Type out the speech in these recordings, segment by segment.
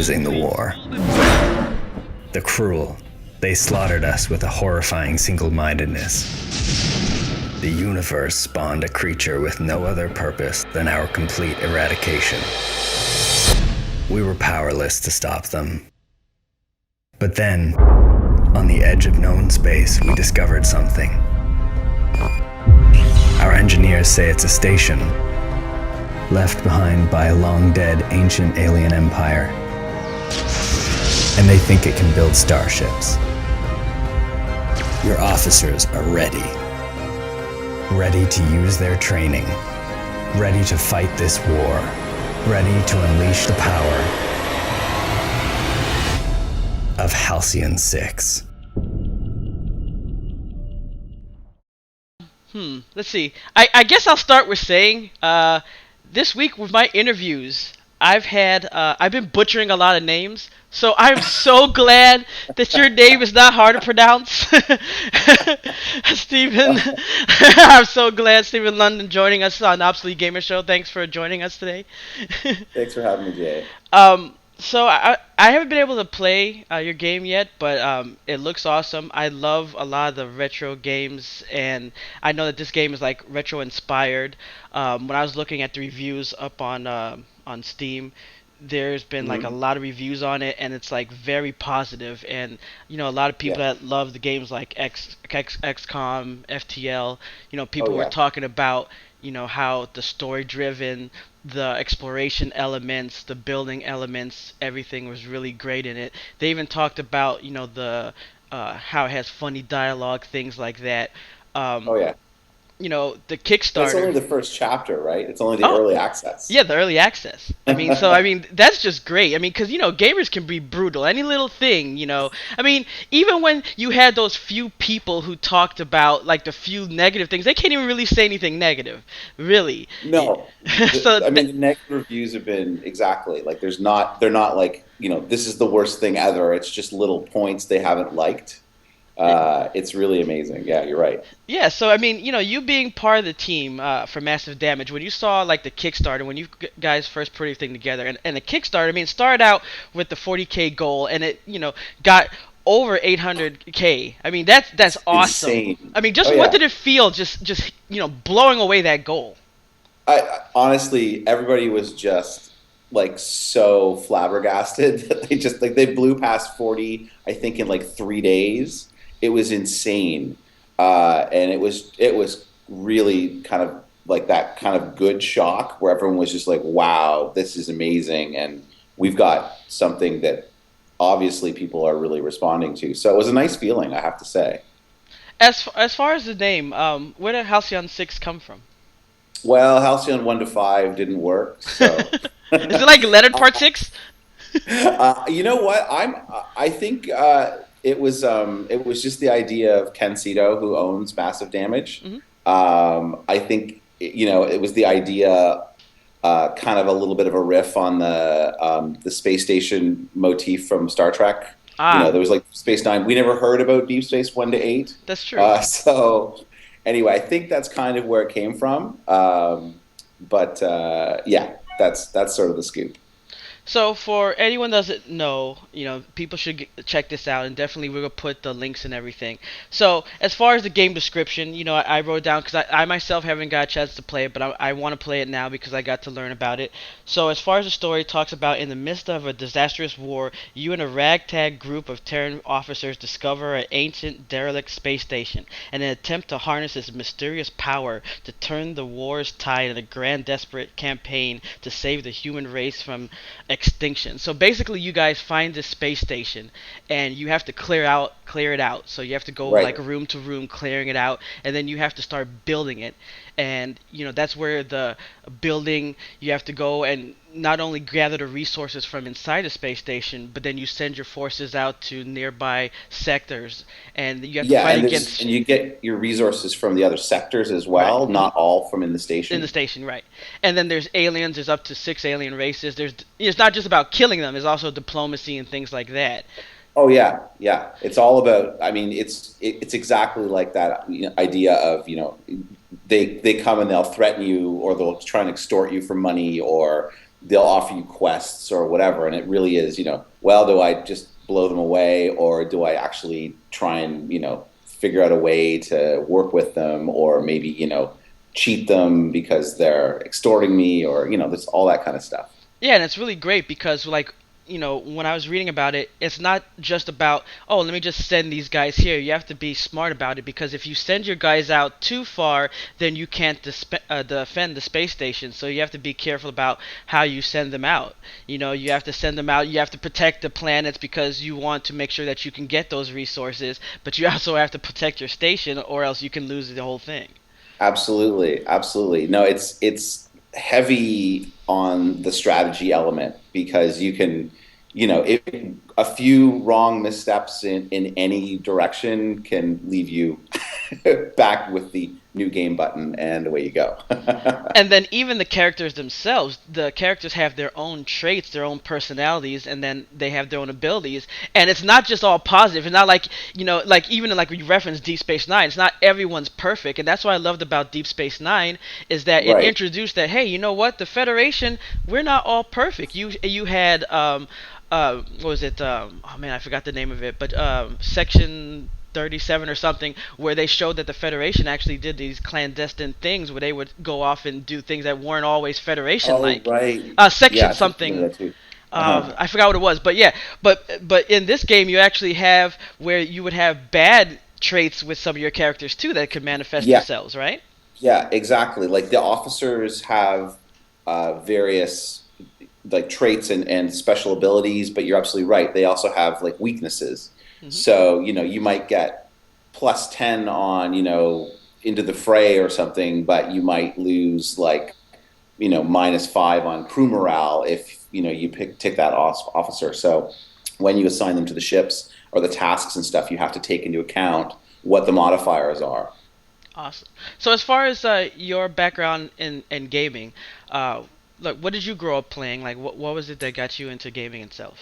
losing the war. The cruel, they slaughtered us with a horrifying single-mindedness. The universe spawned a creature with no other purpose than our complete eradication. We were powerless to stop them. But then, on the edge of known space, we discovered something. Our engineers say it's a station, left behind by a long-dead ancient alien empire. And they think it can build starships. Your officers are ready. Ready to use their training. Ready to fight this war. Ready to unleash the power of Halcyon 6. Let's see. I guess I'll start with saying, this week with my interviews, I've been butchering a lot of names, so I'm so glad that your name is not hard to pronounce. Stephen, I'm so glad Stephen London joining us on Obsolete Gamer Show. Thanks for joining us today. Thanks for having me, Jay. So I haven't been able to play your game yet, but it looks awesome. I love a lot of the retro games, and I know that this game is like retro inspired. When I was looking at the reviews up on Steam, there's been like a lot of reviews on it, and it's like very positive. And a lot of people that love the games like XCOM, FTL. People were talking about how the story driven, the exploration elements, the building elements, everything was really great in it. They even talked about the how it has funny dialogue, things like that. The Kickstarter. That's only the first chapter, right? It's only the early access. Yeah, the early access. That's just great. Because gamers can be brutal. Any little thing, even when you had those few people who talked about like the few negative things, they can't even really say anything negative, really. No. The negative reviews have been exactly like they're not like this is the worst thing ever. It's just little points they haven't liked. It's really amazing. Yeah, you're right. Yeah, so you being part of the team for Massive Damage, when you saw like the Kickstarter, when you guys first put everything together, and the Kickstarter, it started out with the 40K goal, and it got over 800K. That's awesome. Insane. What did it feel just blowing away that goal? Honestly, everybody was just like so flabbergasted that they blew past 40, I think, in like 3 days. It was insane, and it was really kind of like that kind of good shock where everyone was just like, "Wow, this is amazing!" And we've got something that obviously people are really responding to. So it was a nice feeling, I have to say. As far as the name, where did Halcyon 6 come from? Well, Halcyon 1 to 5 didn't work. So is it like Leonard Part 6? You know what? I think. It was just the idea of Ken Sito, who owns Massive Damage. I think it was the idea, kind of a little bit of a riff on the space station motif from Star Trek. There was like Space Nine. We never heard about Deep Space 1 to 8. That's true. So anyway, I think that's kind of where it came from. But that's sort of the scoop. So for anyone that doesn't know, people should check this out, and definitely we're going to put the links and everything. So as far as the game description, I wrote down, because I myself haven't got a chance to play it, but I want to play it now because I got to learn about it. So as far as the story, it talks about in the midst of a disastrous war, you and a ragtag group of Terran officers discover an ancient derelict space station and an attempt to harness its mysterious power to turn the war's tide in a grand desperate campaign to save the human race from extinction. So basically you guys find this space station and you have to clear it out. So you have to go like room to room clearing it out, and then you have to start building it. And that's where the building, you have to go and not only gather the resources from inside the space station, but then you send your forces out to nearby sectors, and you have to fight against. And you get your resources from the other sectors as well, not all from in the station. In the station, right? And then there's aliens. There's up to 6 alien races. It's not just about killing them. There's also diplomacy and things like that. Oh yeah. It's all about. It's exactly like that idea of they come and they'll threaten you, or they'll try and extort you for money, or they'll offer you quests or whatever, and it really is, well, do I just blow them away, or do I actually try and figure out a way to work with them, or maybe cheat them because they're extorting me, or there's all that kind of stuff. Yeah, and it's really great because, like, when I was reading about it, it's not just about, oh, let me just send these guys here. You have to be smart about it, because if you send your guys out too far, then you can't defend the space station. So you have to be careful about how you send them out. You have to send them out. You have to protect the planets because you want to make sure that you can get those resources, but you also have to protect your station, or else you can lose the whole thing. Absolutely, absolutely. No, it's heavy on the strategy element because you can, if a few wrong missteps in any direction can leave you back with the new game button and away you go. And then even the characters themselves, the characters have their own traits, their own personalities, and then they have their own abilities. And it's not just all positive. It's not like, like even like we referenced Deep Space Nine, it's not everyone's perfect. And that's what I loved about Deep Space Nine, is that it Right. introduced that, hey, you know what, the Federation, we're not all perfect. You had what was it, oh man, I forgot the name of it, but section 37 or something, where they showed that the Federation actually did these clandestine things where they would go off and do things that weren't always Federation Oh, like. right. Yeah, Section I think I remember something. that too. Uh-huh. I forgot what it was, but yeah, but in this game you actually have where you would have bad traits with some of your characters too that could manifest Yeah, themselves, right? yeah, exactly. Like the officers have various like traits and special abilities, but you're absolutely right. They also have like weaknesses. Hmm. So, you might get plus 10 on, into the fray or something, but you might lose like, minus 5 on crew morale if, you tick that officer. So when you assign them to the ships or the tasks and stuff, you have to take into account what the modifiers are. Awesome. So as far as your background in gaming, uh, like what did you grow up playing? Like what was it that got you into gaming itself?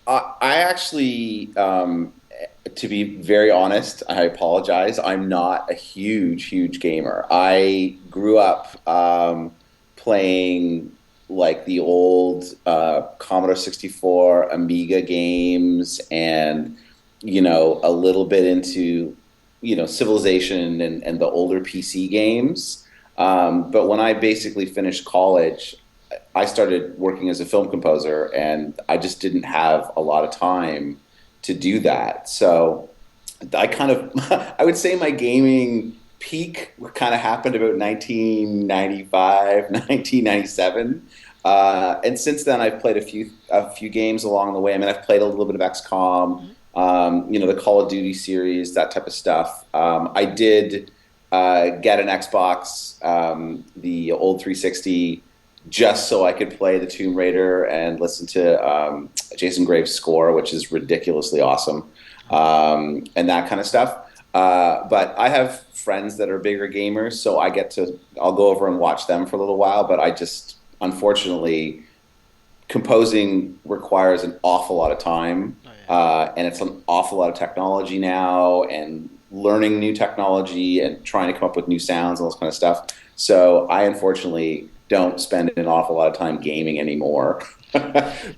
I actually, to be very honest, I apologize. I'm not a huge gamer. I grew up playing like the old Commodore 64, Amiga games, and a little bit into Civilization and the older PC games. But when I basically finished college, I started working as a film composer, and I just didn't have a lot of time to do that. So I kind of, I would say my gaming peak kind of happened about 1995, 1997. And since then, I've played a few games along the way. I mean, I've played a little bit of XCOM, Hmm. the Call of Duty series, that type of stuff. I did get an Xbox, the old 360, just so I could play the Tomb Raider and listen to Jason Graves' score, which is ridiculously awesome, and that kind of stuff. But I have friends that are bigger gamers, so I'll go over and watch them for a little while. But I just, unfortunately, composing requires an awful lot of time, Oh yeah. and it's an awful lot of technology now, and learning new technology and trying to come up with new sounds and all this kind of stuff. So I unfortunately don't spend an awful lot of time gaming anymore.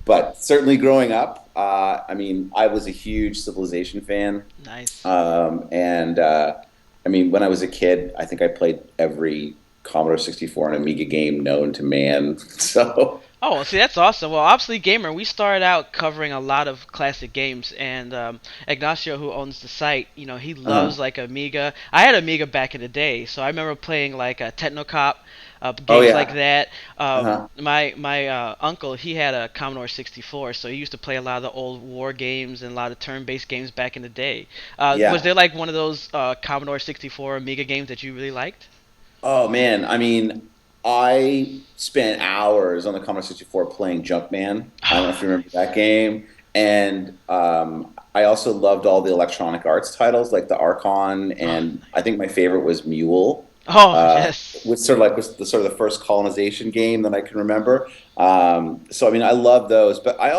But certainly growing up, I mean, I was a huge Civilization fan, Nice. and I mean, when I was a kid, I think I played every Commodore 64 and Amiga game known to man. So. Oh, well, see, that's awesome. Well, Obsolete Gamer, we started out covering a lot of classic games, and Ignacio, who owns the site, he loves Uh-huh. like Amiga. I had Amiga back in the day, so I remember playing like Technocop, Oh games like yeah. that. Uh-huh. My uncle, he had a Commodore 64, so he used to play a lot of the old war games and a lot of turn-based games back in the day. Was Yeah. there like one of those Commodore 64 Amiga games that you really liked? Oh man, I mean, I spent hours on the Commodore 64 playing Jumpman. I don't know if you remember that game. And I also loved all the Electronic Arts titles like the Archon, Oh, and I nice. think my favorite was Mule, Oh, yes. which was the sort of the first colonization game that I can remember. So I mean, I love those, but I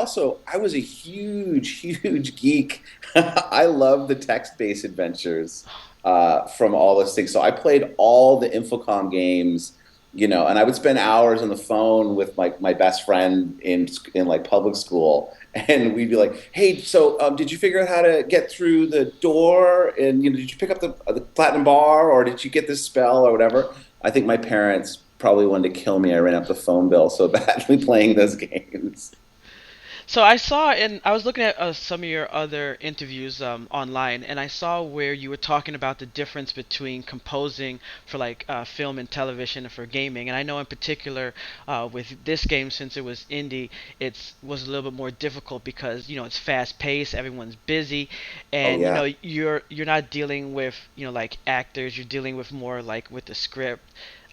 was a huge geek. I love the text-based adventures from all those things. So I played all the Infocom games And I would spend hours on the phone with my best friend in like public school, and we'd be like, "Hey, so did you figure out how to get through the door? And did you pick up the platinum bar, or did you get this spell or whatever?" I think my parents probably wanted to kill me. I ran up the phone bill so badly playing those games. So I was looking at some of your other interviews online, and I saw where you were talking about the difference between composing for like film and television and for gaming. And I know in particular with this game, since it was indie, it was a little bit more difficult because it's fast paced, everyone's busy, Oh and yeah, you're not dealing with like actors, you're dealing with more like with the script.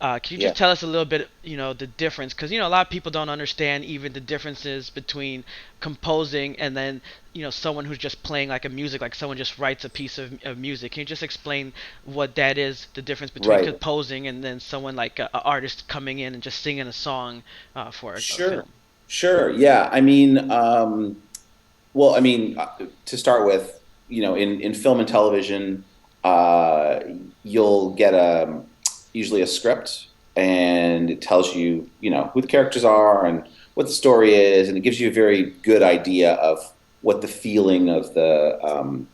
Can you yeah. just tell us a little bit, the difference? Because a lot of people don't understand even the differences between composing and then someone who's just playing like a music, like someone just writes a piece of music. Can you just explain what that is, the difference between Right. composing and then someone like a artist coming in and just singing a song for a Sure. film? Sure. Yeah. I mean, well, I mean, to start with, in film and television, uh, you'll get usually a script, and it tells you, who the characters are and what the story is, and it gives you a very good idea of what the feeling of the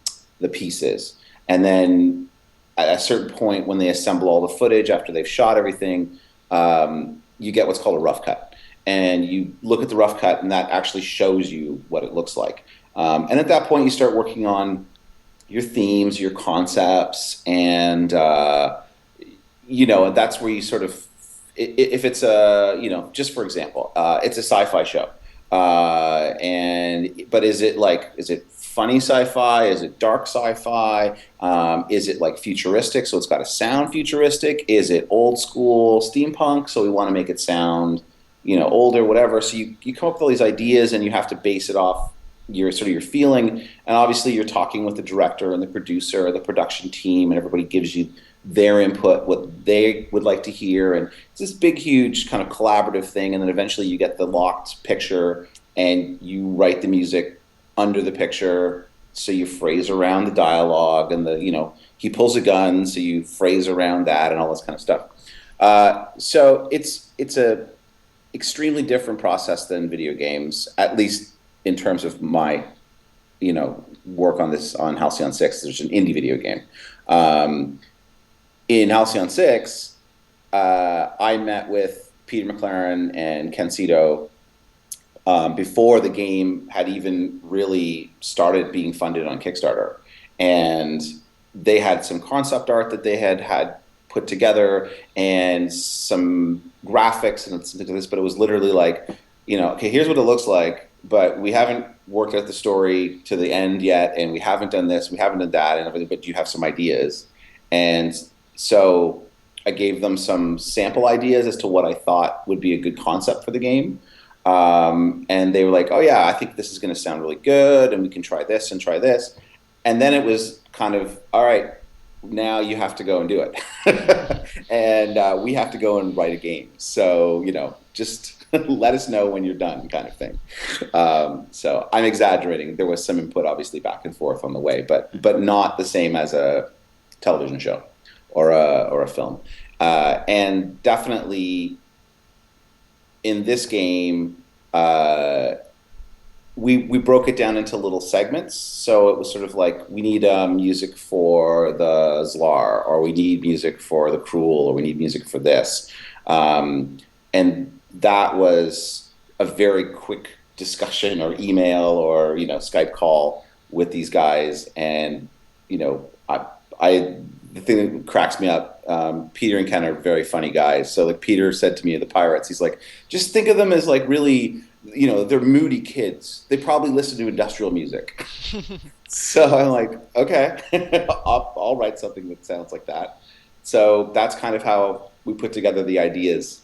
piece is. And then at a certain point, when they assemble all the footage after they've shot everything, you get what's called a rough cut, and you look at the rough cut, and that actually shows you what it looks like. And at that point, you start working on your themes, your concepts, and that's where you sort of, if it's just for example, it's a sci-fi show, and but is it funny sci-fi? Is it dark sci-fi? Is it like futuristic? So it's got to sound futuristic. Is it old school steampunk? So we want to make it sound, older, whatever. So you come up with all these ideas, and you have to base it off your sort of your feeling, and obviously you're talking with the director and the producer, the production team, and everybody gives you their input, what they would like to hear, and it's this big, huge kind of collaborative thing. And then eventually you get the locked picture, and you write the music under the picture. So you phrase around the dialogue, and he pulls a gun, so you phrase around that, and all this kind of stuff. So it's a extremely different process than video games, at least in terms of my, work on Halcyon 6. There's an indie video game. In Halcyon 6, I met with Peter McLaren and Ken Cito before the game had even really started being funded on Kickstarter. And they had some concept art that they had put together, and some graphics and something like this, but it was literally like, okay, here's what it looks like, but we haven't worked out the story to the end yet, and we haven't done this, we haven't done that, and everything, but you have some ideas. And so I gave them some sample ideas as to what I thought would be a good concept for the game. And they were like, "Oh yeah, I think this is going to sound really good, and we can try this and try this." And then it was kind of, "All right, now you have to go and do it," and we have to go and write a game. So just let us know when you're done, kind of thing. So I'm exaggerating. There was some input, obviously, back and forth on the way, but not the same as a television show or a film. And definitely in this game, we broke it down into little segments. So it was sort of like, we need music for the Zlar, or we need music for the Cruel, or we need music for this. And that was a very quick discussion or email or Skype call with these guys. And I the thing that cracks me up, Peter and Ken are very funny guys. So like Peter said to me, the Pirates, he's like, just think of them as like really, they're moody kids. They probably listen to industrial music. So I'm like, okay, I'll write something that sounds like that. So that's kind of how we put together the ideas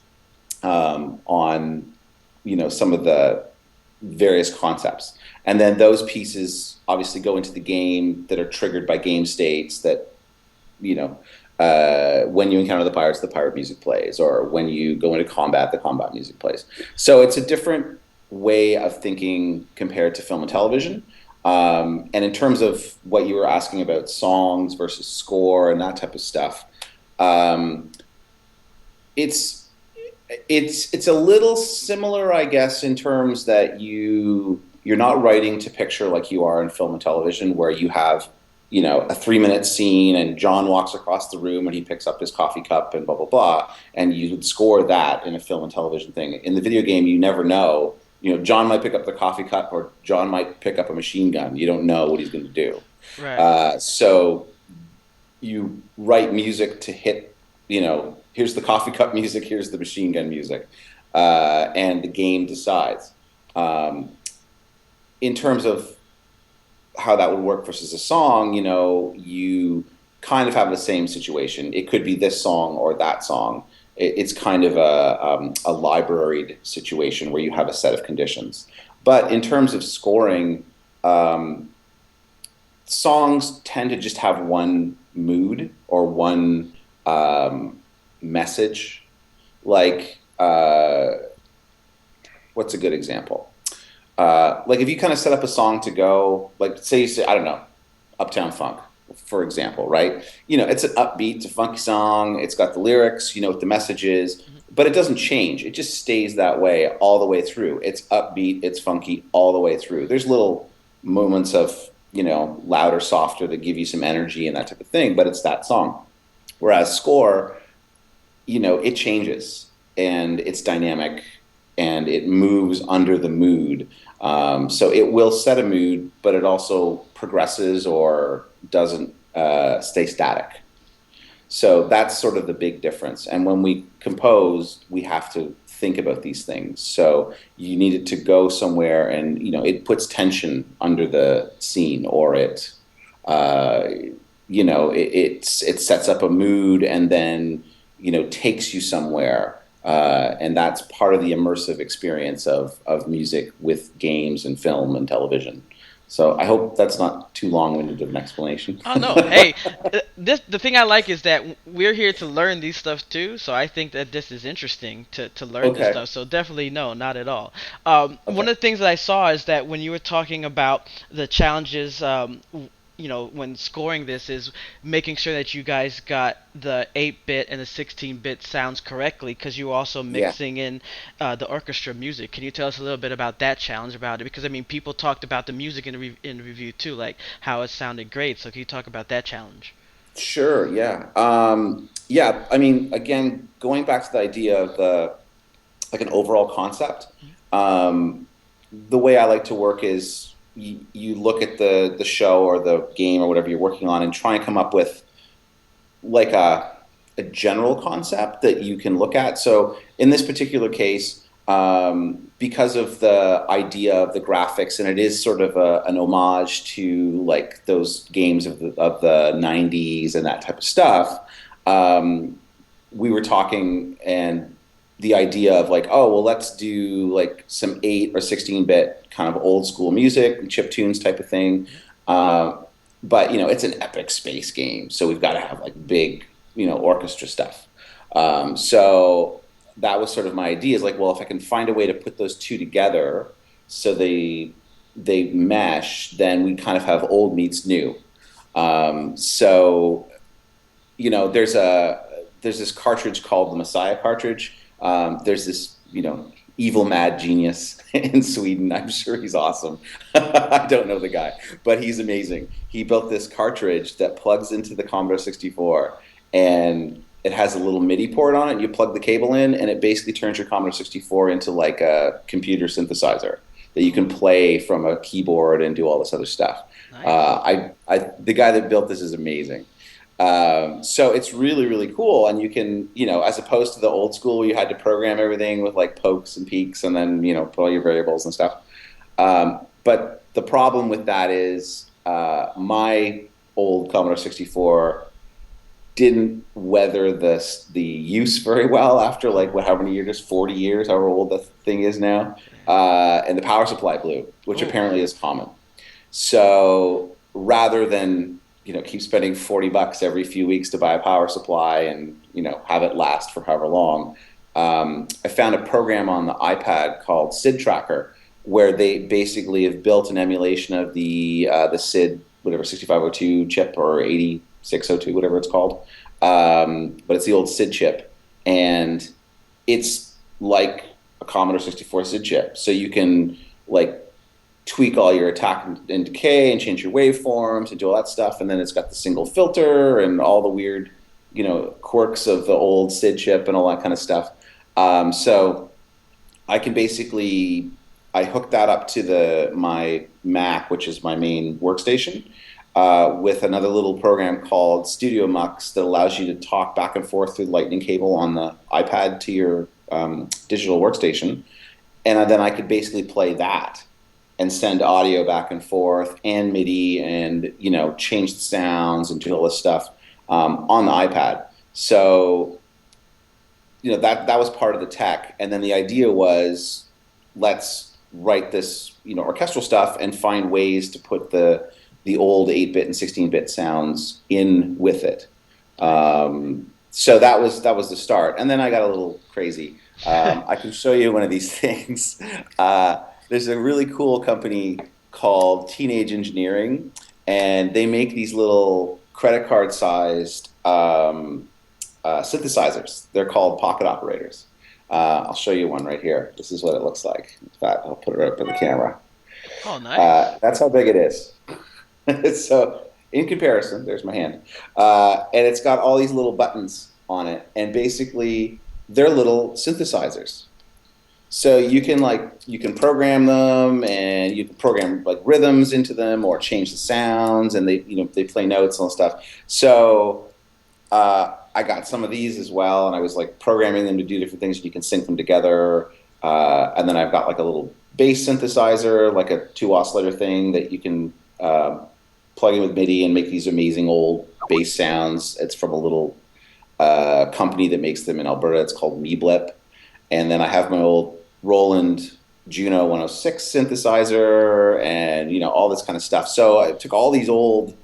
on, some of the various concepts. And then those pieces obviously go into the game that are triggered by game states that, when you encounter the pirates, the pirate music plays, or when you go into combat, the combat music plays. So it's a different way of thinking compared to film and television. And in terms of what you were asking about songs versus score and that type of stuff, it's It's a little similar, I guess, in terms that you're not writing to picture like you are in film and television, where you have, a 3-minute scene and John walks across the room and he picks up his coffee cup and blah blah blah, and you would score that in a film and television thing. In the video game, you never know. John might pick up the coffee cup, or John might pick up a machine gun. You don't know what he's going to do. Right. So you write music to hit, here's the coffee cup music, here's the machine gun music, and the game decides. In terms of how that would work versus a song, you kind of have the same situation. It could be this song or that song. It's kind of a libraried situation where you have a set of conditions. But in terms of scoring, songs tend to just have one mood or one message. Like, what's a good example? Like if you kind of set up a song to go, like say you say, I don't know, Uptown Funk, for example, right? It's an upbeat, it's a funky song, it's got the lyrics, you know what the message is, but it doesn't change. It just stays that way all the way through. It's upbeat, it's funky all the way through. There's little moments of, louder, softer that give you some energy and that type of thing, but it's that song. Whereas score, it changes and it's dynamic and it moves under the mood. So it will set a mood, but it also progresses or doesn't stay static. So that's sort of the big difference. And when we compose, we have to think about these things. So you need it to go somewhere, and it puts tension under the scene, or it sets up a mood, and then takes you somewhere. And that's part of the immersive experience of music with games and film and television. So I hope that's not too long-winded of an explanation. Oh no! Hey, the thing I like is that we're here to learn these stuff too. So I think that this is interesting to learn this Okay. stuff. So definitely no, not at all. One Okay. of the things that I saw is that when you were talking about the challenges, when scoring this, is making sure that you guys got the 8-bit and the 16-bit sounds correctly, because you were also Yeah. mixing in the orchestra music. Can you tell us a little bit about that challenge about it? Because I mean, people talked about the music in the review too, like how it sounded great. So can you talk about that challenge? Sure. Yeah. Yeah. I mean, again, going back to the idea of like an overall concept, the way I like to work is you look at the show or the game or whatever you're working on and try and come up with like a general concept that you can look at. So in this particular case, because of the idea of the graphics, and it is sort of an homage to like those games of the 90s and that type of stuff, we were talking, and the idea of like, oh, well, let's do like some 8 or 16-bit kind of old school music, chip tunes type of thing. But it's an epic space game, so we've got to have like big, orchestra stuff. So that was sort of my idea, is like, well, if I can find a way to put those two together so they mesh, then we kind of have old meets new. So there's this cartridge called the Messiah cartridge. There's this evil mad genius in Sweden. I'm sure he's awesome. I don't know the guy, but he's amazing. He built this cartridge that plugs into the Commodore 64, and it has a little MIDI port on it. You plug the cable in, and it basically turns your Commodore 64 into like a computer synthesizer that you can play from a keyboard and do all this other stuff. Nice. The guy that built this is amazing. So it's really, really cool. And you can, as opposed to the old school where you had to program everything with like pokes and peaks and then, put all your variables and stuff. But the problem with that is my old Commodore 64 didn't weather the use very well after like how many years, 40 years, however old the thing is now. And the power supply blew, which apparently is common. So rather than keep spending $40 every few weeks to buy a power supply and have it last for however long, I found a program on the iPad called SID Tracker, where they basically have built an emulation of the SID, whatever, 6502 chip or 8602, whatever it's called. But it's the old SID chip, and it's like a Commodore 64 SID chip. So you can like tweak all your attack and decay and change your waveforms and do all that stuff. And then it's got the single filter and all the weird, quirks of the old SID chip and all that kind of stuff. So I can basically, I hook that up to my Mac, which is my main workstation, with another little program called Studio Mux that allows you to talk back and forth through the lightning cable on the iPad to your digital workstation. And then I could basically play that and send audio back and forth and MIDI and, change the sounds and do all this stuff on the iPad. So, that was part of the tech. And then the idea was, let's write this, orchestral stuff and find ways to put the old 8-bit and 16-bit sounds in with it. So that was the start. And then I got a little crazy. I can show you one of these things. There's a really cool company called Teenage Engineering, and they make these little credit card sized synthesizers. They're called pocket operators. I'll show you one right here. This is what it looks like. In fact, I'll put it up in the camera. Oh, nice. That's how big it is. So in comparison, there's my hand. And it's got all these little buttons on it. And basically, they're little synthesizers. So you can program them, and you can program like rhythms into them or change the sounds, and they play notes and stuff. So I got some of these as well, and I was like programming them to do different things. You can sync them together, and then I've got like a little bass synthesizer, like a 2 oscillator thing that you can plug in with MIDI and make these amazing old bass sounds. It's from a little company that makes them in Alberta. It's called MeBlip. And then I have my old Roland Juno 106 synthesizer and, all this kind of stuff. So I took all these old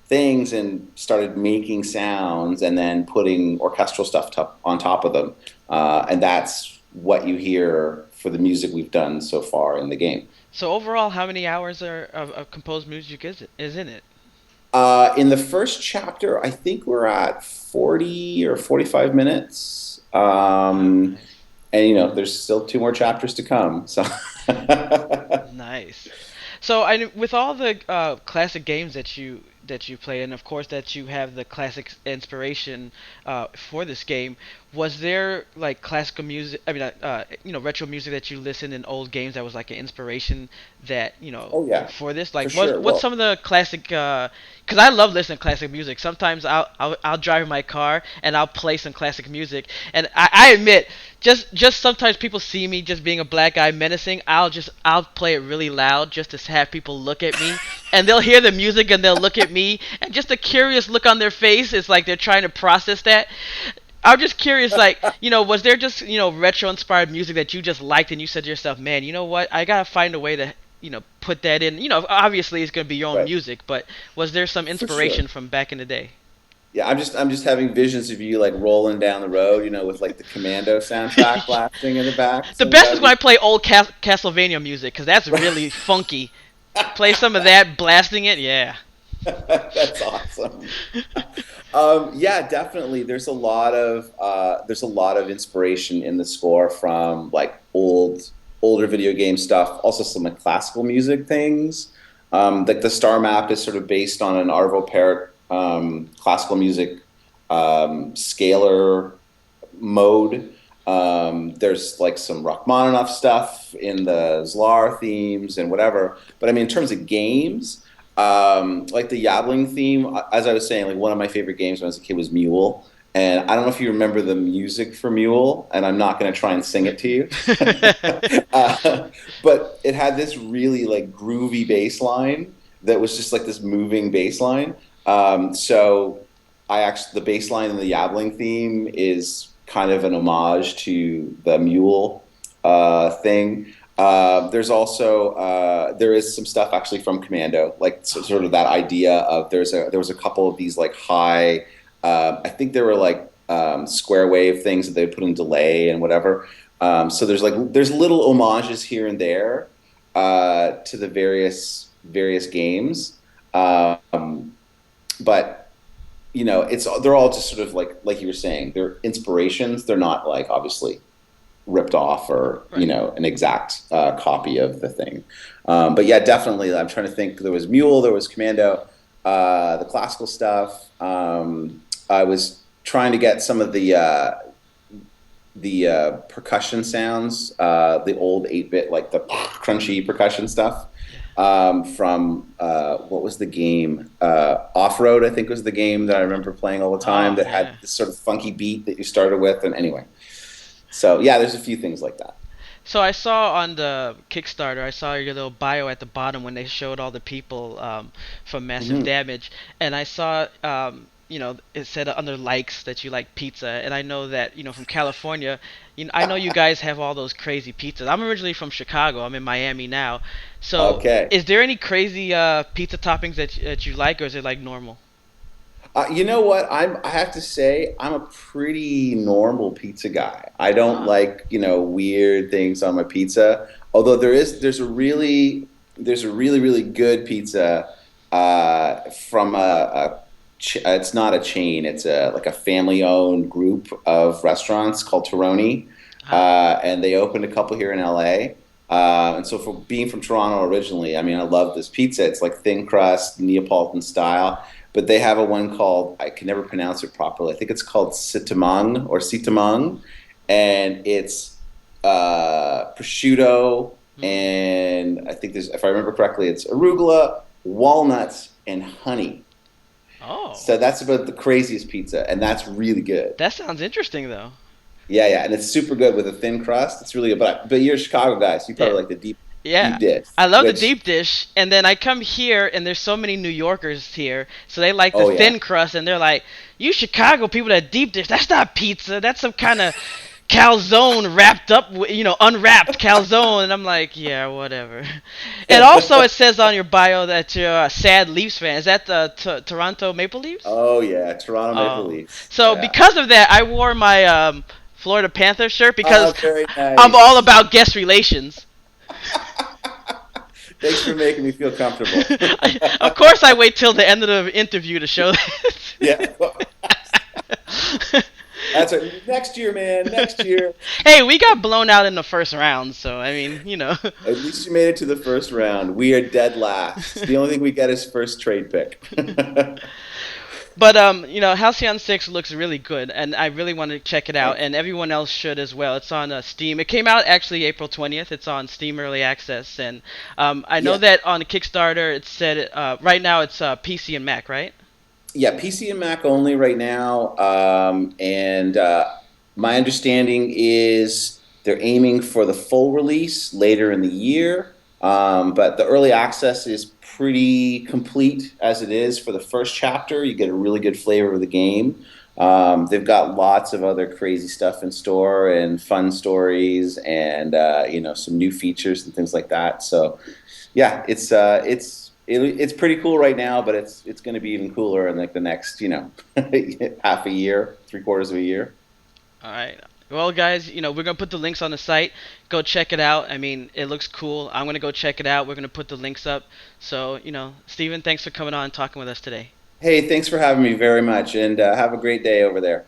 things and started making sounds and then putting orchestral stuff on top of them. And that's what you hear for the music we've done so far in the game. So overall, how many hours of composed music is in it? In the first chapter, I think we're at 40 or 45 minutes. And there's still 2 more chapters to come. So Nice. So with all the classic games that you play, and of course that you have the classic inspiration for this game, was there like classical music? I mean, retro music that you listened in old games that was like an inspiration that Oh yeah, for this? Like, for sure. what's Well, some of the classic? Because I love listening to classic music. Sometimes I'll drive in my car and I'll play some classic music, and I admit. Just sometimes people see me just being a black guy menacing. I'll play it really loud just to have people look at me, and they'll hear the music and they'll look at me, and just a curious look on their face is like they're trying to process that. I'm just curious, like, was there just retro inspired music that you just liked and you said to yourself, man, you know what, I gotta find a way to put that in. Obviously it's gonna be your own right, music, but was there some for sure. inspiration from back in the day? Yeah, I'm just having visions of you like rolling down the road, with like the Commando soundtrack blasting in the back. The So best that is would when I be play old Castlevania music, because that's really funky. Play some of that, blasting it, yeah. that's awesome. Yeah, definitely. There's a lot of inspiration in the score from like older video game stuff. Also, some like classical music things. Like the star map is sort of based on an Arvo Pärt classical music scalar mode. There's like some Rachmaninoff stuff in the Zlar themes and whatever. But I mean, in terms of games, like the Yabling theme, as I was saying, like one of my favorite games when I was a kid was Mule. And I don't know if you remember the music for Mule, and I'm not going to try and sing it to you. But it had this really like groovy bass line that was just like this moving bass line. So the bass line in the Yabling theme is kind of an homage to the Mule thing. There is some stuff actually from Commando, like sort of that idea of there was a couple of these like high, I think they were like square wave things that they put in delay and whatever. So there's little homages here and there to the various games, but they're all just sort of like you were saying, they're inspirations. They're not like obviously ripped off or Right. an exact copy of the thing. But yeah, definitely. I'm trying to think. There was Mule, there was Commando, the classical stuff. I was trying to get some of the percussion sounds, the old 8-bit, like the crunchy percussion stuff Yeah. from what was the game? Off Road, I think was the game that I remember playing all the time Oh that had yeah. this sort of funky beat that you started with. And anyway, so yeah, there's a few things like that. So I saw on the Kickstarter, I saw your little bio at the bottom when they showed all the people from Massive Hmm. Damage, and I saw it said under likes that you like pizza, and I know that from California, I know you guys have all those crazy pizzas. I'm originally from Chicago. I'm in Miami now. So Okay. is there any crazy pizza toppings that you like, or is it like normal? You know what? I have to say I'm a pretty normal pizza guy. I don't Ah. like, weird things on my pizza. Although there's a really really good pizza from it's not a chain. It's a like a family-owned group of restaurants called Terroni. Ah. And they opened a couple here in LA. And so for being from Toronto originally, I mean, I love this pizza. It's like thin crust, Neapolitan style, but they have a one called, I can never pronounce it properly. I think it's called Sitamang or Sitamang, and it's prosciutto, Hmm. and I think there's, if I remember correctly, it's arugula, walnuts, and honey. Oh, So that's about the craziest pizza, and that's really good. that sounds interesting though. Yeah, yeah, and it's super good with a thin crust. It's really good. But you're a Chicago guy, so you Yeah. probably like the Yeah, deep dish, I love the which deep dish, and then I come here, and there's so many New Yorkers here, so they like the oh yeah. thin crust, and they're like, "You Chicago people that deep dish, that's not pizza, that's some kind of calzone wrapped up, unwrapped calzone." And I'm like, "Yeah, whatever." And also, it says on your bio that you're a sad Leafs fan. Is that the Toronto Maple Leafs? Oh yeah, Toronto Maple Oh, Leafs. so Yeah. because of that, I wore my Florida Panther shirt because Very I'm all nice. about guest relations. Thanks for making me feel comfortable. Of course, I wait till the end of the interview to show Yeah, that. that's right. Next year, man. Next year. Hey, we got blown out in the first round, so I mean. At least you made it to the first round. We are dead last. The only thing we get is first trade pick. But Halcyon 6 looks really good, and I really want to check it out, Thanks. and everyone else should as well. It's on Steam. It came out actually April 20th. It's on Steam Early Access, and I know Yeah, that on Kickstarter it said right now it's PC and Mac, right? yeah. PC and Mac only right now. And my understanding is they're aiming for the full release later in the year. But the early access is pretty complete as it is for the first chapter. You get a really good flavor of the game. They've got lots of other crazy stuff in store and fun stories and some new features and things like that. So yeah, it's pretty cool right now, but it's going to be even cooler in like the next half a year, 3/4 of a year. All right. Well, guys, we're gonna put the links on the site. Go check it out. I mean, it looks cool. I'm gonna go check it out. We're gonna put the links up. So, Steven, thanks for coming on and talking with us today. Hey, thanks for having me very much, and have a great day over there.